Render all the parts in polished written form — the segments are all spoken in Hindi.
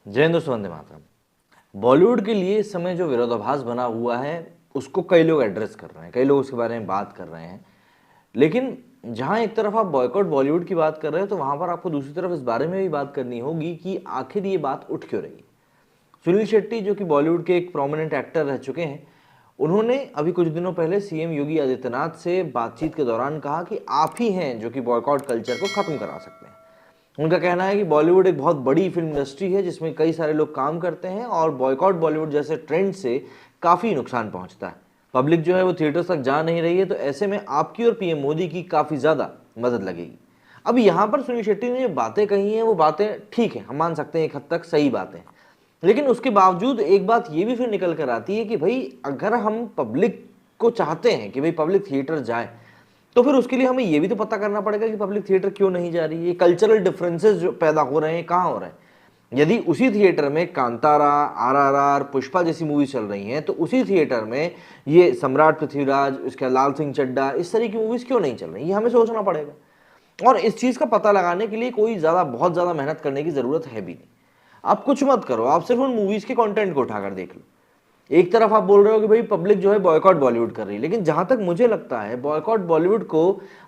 जय हिंद दोस्तों, वंदे मातरम। बॉलीवुड के लिए इस समय जो विरोधाभास बना हुआ है उसको कई लोग एड्रेस कर रहे हैं, कई लोग उसके बारे में बात कर रहे हैं। लेकिन जहां एक तरफ आप बॉयकॉट बॉलीवुड की बात कर रहे हो तो वहां पर आपको दूसरी तरफ इस बारे में भी बात करनी होगी कि आखिर ये बात उठ क्यों रही है। सुनील शेट्टी जो कि बॉलीवुड के एक प्रोमिनेंट एक्टर रह चुके हैं, उन्होंने अभी कुछ दिनों पहले सीएम योगी आदित्यनाथ से बातचीत के दौरान कहा कि आप ही हैं जो कि बॉयकॉट कल्चर को खत्म करा सकते हैं। उनका कहना है कि बॉलीवुड एक बहुत बड़ी फिल्म इंडस्ट्री है जिसमें कई सारे लोग काम करते हैं और बॉयकॉट बॉलीवुड जैसे ट्रेंड से काफ़ी नुकसान पहुंचता है। पब्लिक जो है वो थिएटर्स तक जा नहीं रही है, तो ऐसे में आपकी और पीएम मोदी की काफ़ी ज़्यादा मदद लगेगी। अब यहाँ पर सुनील शेट्टी ने जो बातें कही हैं वो बातें ठीक है, हम मान सकते हैं एक हद तक सही बातें, लेकिन उसके बावजूद एक बात ये भी फिर निकल कर आती है कि भाई अगर हम पब्लिक को चाहते हैं कि भाई पब्लिक थिएटर जाए, तो फिर उसके लिए हमें ये भी तो पता करना पड़ेगा कि पब्लिक थिएटर क्यों नहीं जा रही है। ये कल्चरल डिफरेंसेस जो पैदा हो रहे हैं कहाँ हो रहे हैं। यदि उसी थिएटर में कांतारा, आरआरआर, पुष्पा जैसी मूवी चल रही हैं, तो उसी थिएटर में ये सम्राट पृथ्वीराज, इसके लाल सिंह चड्ढा, इस तरह की मूवीज क्यों नहीं चल रही, ये हमें सोचना पड़ेगा। और इस चीज़ का पता लगाने के लिए कोई बहुत ज़्यादा मेहनत करने की ज़रूरत है भी नहीं। आप कुछ मत करो, आप सिर्फ उन मूवीज़ के कंटेंट को उठाकर देख लो। एक तरफ आप बोल रहे हो कि भाई पब्लिक जो है बॉयकॉट बॉलीवुड कर रही है, लेकिन जहां तक मुझे लगता है बॉयकॉट बॉलीवुड को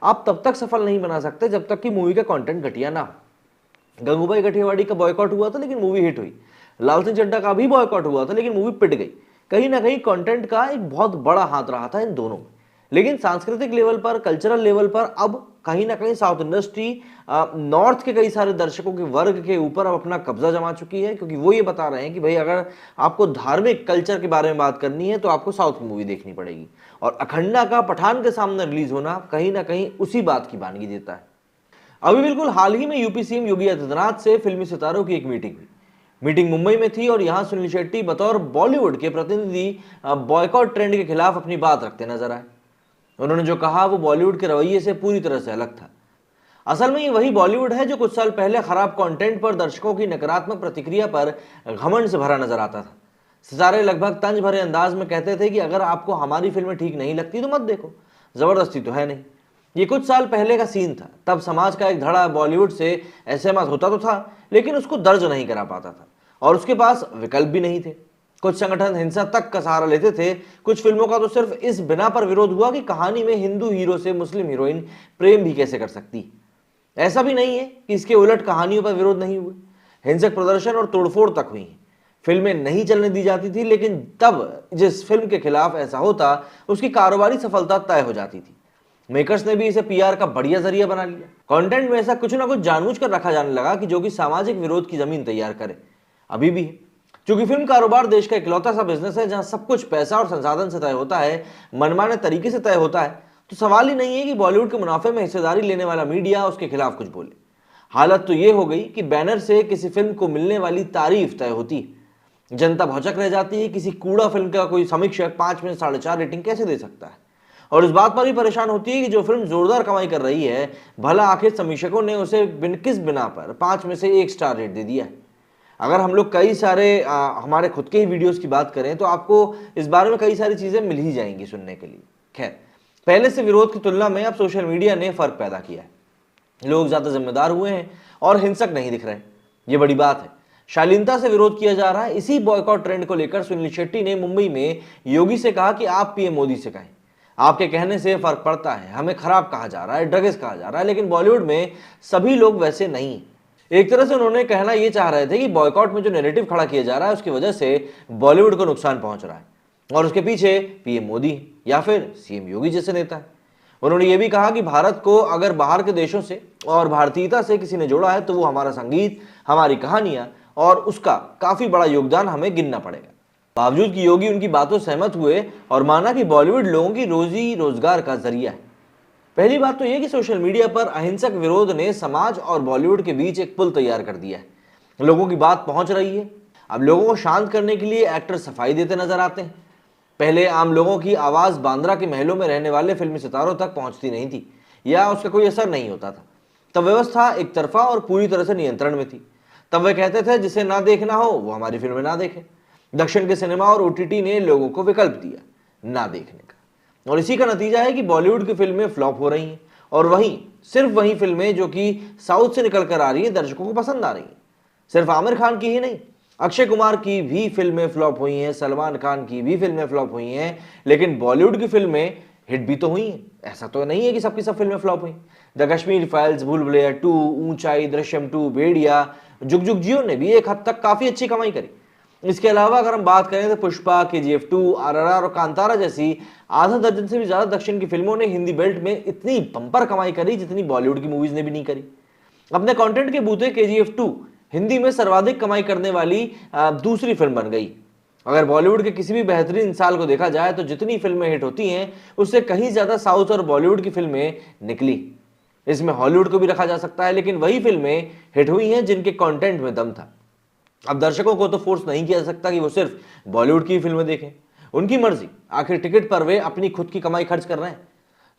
आप तब तक सफल नहीं बना सकते जब तक कि मूवी का कंटेंट घटिया ना हो। गंगूबाई गठियावाड़ी का बॉयकॉट हुआ था लेकिन मूवी हिट हुई। लाल सिंह चड्ढा का भी बॉयकॉट हुआ था लेकिन मूवी पिट गई। कहीं ना कहीं कंटेंट का एक बहुत बड़ा हाथ रहा था इन दोनों में। लेकिन सांस्कृतिक लेवल पर, कल्चरल लेवल पर अब कहीं ना कहीं साउथ इंडस्ट्री नॉर्थ के कई सारे दर्शकों के वर्ग के ऊपर अब अपना कब्जा जमा चुकी है, क्योंकि वो ये बता रहे हैं कि भाई अगर आपको धार्मिक कल्चर के बारे में बात करनी है तो आपको साउथ की मूवी देखनी पड़ेगी। और अखंडा का पठान के सामने रिलीज होना कहीं ना कहीं उसी बात की वानगी देता है। अभी बिल्कुल हाल ही में यूपी सीएम योगी आदित्यनाथ से फिल्मी सितारों की एक मीटिंग हुई। मीटिंग मुंबई में थी और यहां सुनील शेट्टी बतौर बॉलीवुड के प्रतिनिधि बॉयकॉट ट्रेंड के खिलाफ अपनी बात रखते नजर आए। उन्होंने जो कहा वो बॉलीवुड के रवैये से पूरी तरह से अलग था। असल में ये वही बॉलीवुड है जो कुछ साल पहले खराब कंटेंट पर दर्शकों की नकारात्मक प्रतिक्रिया पर घमंड से भरा नजर आता था। सितारे लगभग तंज भरे अंदाज में कहते थे कि अगर आपको हमारी फिल्में ठीक नहीं लगती तो मत देखो, जबरदस्ती तो है नहीं। ये कुछ साल पहले का सीन था। तब समाज का एक धड़ा बॉलीवुड से एसएमएस होता तो था, लेकिन उसको दर्ज नहीं करा पाता था और उसके पास विकल्प भी नहीं थे। कुछ संगठन हिंसा तक का सहारा लेते थे। कुछ फिल्मों का तो सिर्फ इस बिना पर विरोध हुआ कि कहानी में हिंदू हीरो से मुस्लिम हीरोइन प्रेम भी कैसे कर सकती। ऐसा भी नहीं है कि इसके उलट कहानियों पर विरोध नहीं हुए। हिंसक प्रदर्शन और तोड़फोड़ तक हुई। फिल्में नहीं चलने दी जाती थी, लेकिन तब जिस फिल्म के खिलाफ ऐसा होता उसकी कारोबारी सफलता तय हो जाती थी। मेकर्स ने भी इसे पीआर का बढ़िया जरिया बना लिया। कंटेंट में ऐसा कुछ ना कुछ जानबूझकर रखा जाने लगा कि जो कि सामाजिक विरोध की जमीन तैयार करे। अभी भी है। क्योंकि फिल्म कारोबार देश का इकलौता सा बिजनेस है जहां सब कुछ पैसा और संसाधन से तय होता है, मनमाने तरीके से तय होता है, तो सवाल ही नहीं है कि बॉलीवुड के मुनाफे में हिस्सेदारी लेने वाला मीडिया उसके खिलाफ कुछ बोले। हालत तो ये हो गई कि बैनर से किसी फिल्म को मिलने वाली तारीफ तय होती है। जनता भौचक रह जाती है। किसी कूड़ा फिल्म का कोई समीक्षक 5 में 4.5 रेटिंग कैसे दे सकता है। और इस बात पर भी परेशान होती है कि जो फिल्म जोरदार कमाई कर रही है, भला आखिर समीक्षकों ने उसे किस बिना पर 5 में से 1 स्टार रेट दे दिया है। अगर हम लोग कई सारे हमारे खुद के ही वीडियोस की बात करें तो आपको इस बारे में कई सारी चीज़ें मिल ही जाएंगी सुनने के लिए। खैर, पहले से विरोध की तुलना में अब सोशल मीडिया ने फर्क पैदा किया है। लोग ज़्यादा जिम्मेदार हुए हैं और हिंसक नहीं दिख रहे। ये बड़ी बात है। शालीनता से विरोध किया जा रहा है। इसी बॉयकॉट ट्रेंड को लेकर सुनील शेट्टी ने मुंबई में योगी से कहा कि आप पीएम मोदी से कहें, आपके कहने से फर्क पड़ता है। हमें खराब कहा जा रहा है, ड्रग्स कहा जा रहा है, लेकिन बॉलीवुड में सभी लोग वैसे नहीं। एक तरह से उन्होंने कहना यह चाह रहे थे कि बॉयकॉट में जो नैरेटिव खड़ा किया जा रहा है उसकी वजह से बॉलीवुड को नुकसान पहुंच रहा है और उसके पीछे पीएम मोदी या फिर सीएम योगी जैसे नेता है। उन्होंने ये भी कहा कि भारत को अगर बाहर के देशों से और भारतीयता से किसी ने जोड़ा है तो वो हमारा संगीत, हमारी कहानियां, और उसका काफी बड़ा योगदान हमें गिनना पड़ेगा। बावजूद कि योगी उनकी बातों से सहमत हुए और माना कि बॉलीवुड लोगों की रोजी रोजगार का जरिया है। पहली बात तो यह कि सोशल मीडिया पर अहिंसक विरोध ने समाज और बॉलीवुड के बीच एक पुल तैयार कर दिया है। लोगों की बात पहुंच रही है। अब लोगों को शांत करने के लिए एक्टर सफाई देते नजर आते हैं। पहले आम लोगों की आवाज बांद्रा के महलों में रहने वाले फिल्मी सितारों तक पहुंचती नहीं थी या उसका कोई असर नहीं होता था। तब व्यवस्था एक तरफा और पूरी तरह से नियंत्रण में थी। तब वे कहते थे जिसे ना देखना हो वो हमारी फिल्में ना देखे। दक्षिण के सिनेमा और ओटीटी ने लोगों को विकल्प दिया ना देखने का, और इसी का नतीजा है कि बॉलीवुड की फिल्में फ्लॉप हो रही हैं और सिर्फ वही फिल्में जो कि साउथ से निकल कर आ रही है दर्शकों को पसंद आ रही हैं। सिर्फ आमिर खान की ही नहीं, अक्षय कुमार की भी फिल्में फ्लॉप हुई हैं, सलमान खान की भी फिल्में फ्लॉप हुई हैं, लेकिन बॉलीवुड की फिल्में हिट भी तो हुई हैं। ऐसा तो नहीं है कि सबकी सब फिल्में फ्लॉप हुई। द कश्मीर फाइल्स, भूल भुलैया 2, ऊंचाई, दृश्यम 2, भेड़िया, जुग जुग जियो ने भी एक हद तक काफी अच्छी कमाई करी। इसके अलावा अगर हम बात करें तो पुष्पा, KGF 2, RRR और कांतारा जैसी आधा दर्जन से भी ज्यादा दक्षिण की फिल्मों ने हिंदी बेल्ट में इतनी बम्पर कमाई करी जितनी बॉलीवुड की मूवीज ने भी नहीं करी। अपने कंटेंट के बूते KGF 2 हिंदी में सर्वाधिक कमाई करने वाली दूसरी फिल्म बन गई। अगर बॉलीवुड के किसी भी बेहतरीन साल को देखा जाए तो जितनी फिल्में हिट होती हैं उससे कहीं ज्यादा साउथ और बॉलीवुड की फिल्में निकली। इसमें हॉलीवुड को भी रखा जा सकता है, लेकिन वही फिल्में हिट हुई हैं जिनके कंटेंट में दम था। अब दर्शकों को तो फोर्स नहीं किया जा सकता कि वो सिर्फ बॉलीवुड की फिल्में देखें, उनकी मर्जी। आखिर टिकट पर वे अपनी खुद की कमाई खर्च कर रहे हैं।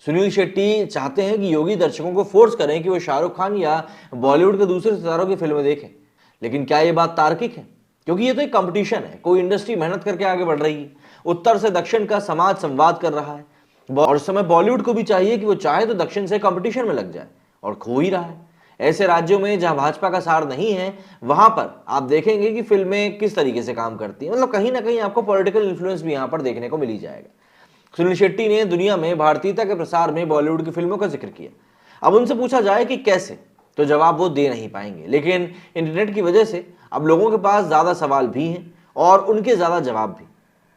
सुनील शेट्टी चाहते हैं कि योगी दर्शकों को फोर्स करें कि वो शाहरुख खान या बॉलीवुड के दूसरे सितारों की फिल्में देखें, लेकिन क्या ये बात तार्किक है? क्योंकि ये तो एक कंपटीशन है, कोई इंडस्ट्री मेहनत करके आगे बढ़ रही है, उत्तर से दक्षिण का समाज संवाद कर रहा है, और इस समय बॉलीवुड को भी चाहिए कि वो चाहे तो दक्षिण से कंपटीशन में लग जाए, और खो ही रहा है। ऐसे राज्यों में जहां भाजपा का सार नहीं है, वहां पर आप देखेंगे कि फिल्में किस तरीके से काम करती हैं। मतलब कहीं ना कहीं आपको पॉलिटिकल इन्फ्लुएंस भी यहां पर देखने को मिल ही जाएगा। सुनील शेट्टी ने दुनिया में भारतीयता के प्रसार में बॉलीवुड की फिल्मों का जिक्र किया। अब उनसे पूछा जाए कि कैसे, तो जवाब वो दे नहीं पाएंगे, लेकिन इंटरनेट की वजह से अब लोगों के पास ज्यादा सवाल भी हैं और उनके ज्यादा जवाब भी।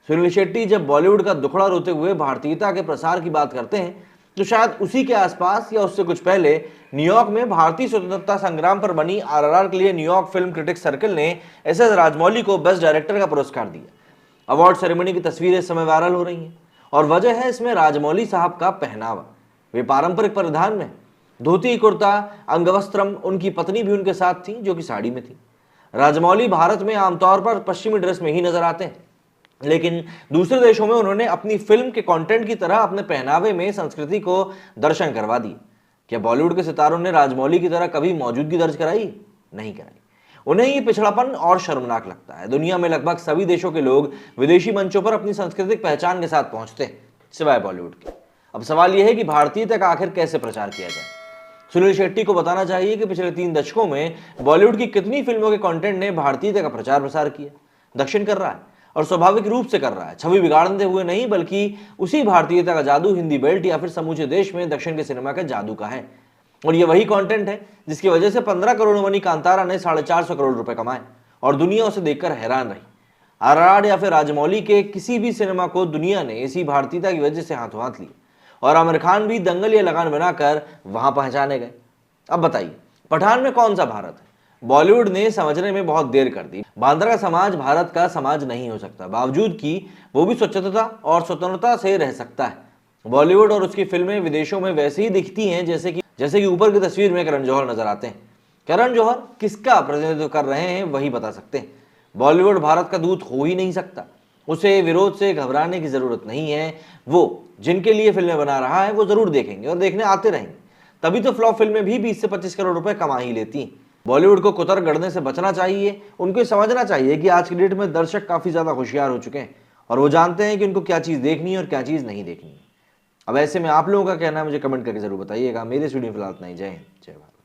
सुनील शेट्टी जब बॉलीवुड का दुखड़ा रोते हुए भारतीयता के प्रसार की बात करते हैं तो शायद उसी के आसपास या उससे कुछ पहले न्यूयॉर्क में भारतीय स्वतंत्रता संग्राम पर बनी RRR के लिए न्यूयॉर्क फिल्म क्रिटिक्स सर्कल ने SS राजमौली को बेस्ट डायरेक्टर का पुरस्कार दिया। अवार्ड सेरेमनी की तस्वीरें इस समय वायरल हो रही हैं और वजह है इसमें राजमौली साहब का पहनावा। वे पारंपरिक परिधान में, धोती कुर्ता अंगवस्त्रम, उनकी पत्नी भी उनके साथ थी जो कि साड़ी में थी। राजमौली भारत में आमतौर पर पश्चिमी ड्रेस में ही नजर आते हैं, लेकिन दूसरे देशों में उन्होंने अपनी फिल्म के कंटेंट की तरह अपने पहनावे में संस्कृति को दर्शन करवा दी। क्या बॉलीवुड के सितारों ने राजमौली की तरह कभी मौजूदगी दर्ज कराई? नहीं कराई। उन्हें ये पिछड़ापन और शर्मनाक लगता है। दुनिया में लगभग सभी देशों के लोग विदेशी मंचों पर अपनी सांस्कृतिक पहचान के साथ पहुंचते हैं, सिवाय बॉलीवुड के। अब सवाल यह है कि भारतीयता का आखिर कैसे प्रचार किया जाए। सुनील शेट्टी को बताना चाहिए कि पिछले 3 दशकों में बॉलीवुड की कितनी फिल्मों के कंटेंट ने भारतीयता का प्रचार प्रसार किया। दक्षिण कर रहा है और स्वाभाविक रूप से कर रहा है, छवि बिगाड़ते हुए नहीं, बल्कि उसी भारतीयता का जादू हिंदी बेल्ट या फिर समूचे देश में दक्षिण के सिनेमा के जादू का है। और ये वही कंटेंट है जिसकी वजह से 15 करोड़ बनी कांतारा ने 450 करोड़ रुपए कमाए और दुनिया उसे देखकर हैरान रही। RRR या फिर राजमौली के किसी भी सिनेमा को दुनिया ने इसी भारतीयता की वजह से हाथों हाथ लिया और आमिर खान भी दंगल या लगान बनाकर वहां पहचाने गए। अब बताइए, पठान में कौन सा भारत है? बॉलीवुड ने समझने में बहुत देर कर दी। बांद्रा का समाज भारत का समाज नहीं हो सकता, बावजूद कि वो भी स्वच्छता और स्वतंत्रता से रह सकता है। बॉलीवुड और उसकी फिल्में विदेशों में वैसे ही दिखती हैं जैसे कि ऊपर की तस्वीर में करण जौहर नजर आते हैं। करण जौहर किसका प्रतिनिधित्व कर रहे हैं वही बता सकते हैं। बॉलीवुड भारत का दूत हो ही नहीं सकता, उसे विरोध से घबराने की जरूरत नहीं है। वो जिनके लिए फिल्में बना रहा है वो जरूर देखेंगे और देखने आते रहेंगे, तभी तो फ्लॉप फिल्में भी 20 से 25 करोड़ रुपए कमा ही लेती हैं। बॉलीवुड को कुतर गढ़ने से बचना चाहिए। उनको समझना चाहिए कि आज की डेट में दर्शक काफी ज्यादा होशियार हो चुके हैं और वो जानते हैं कि उनको क्या चीज देखनी है और क्या चीज नहीं देखनी है। अब ऐसे में आप लोगों का कहना है मुझे कमेंट करके जरूर बताइएगा। मेरे स्टूडियो फिलहाल इतना ही। जय हिंद, जय भारत।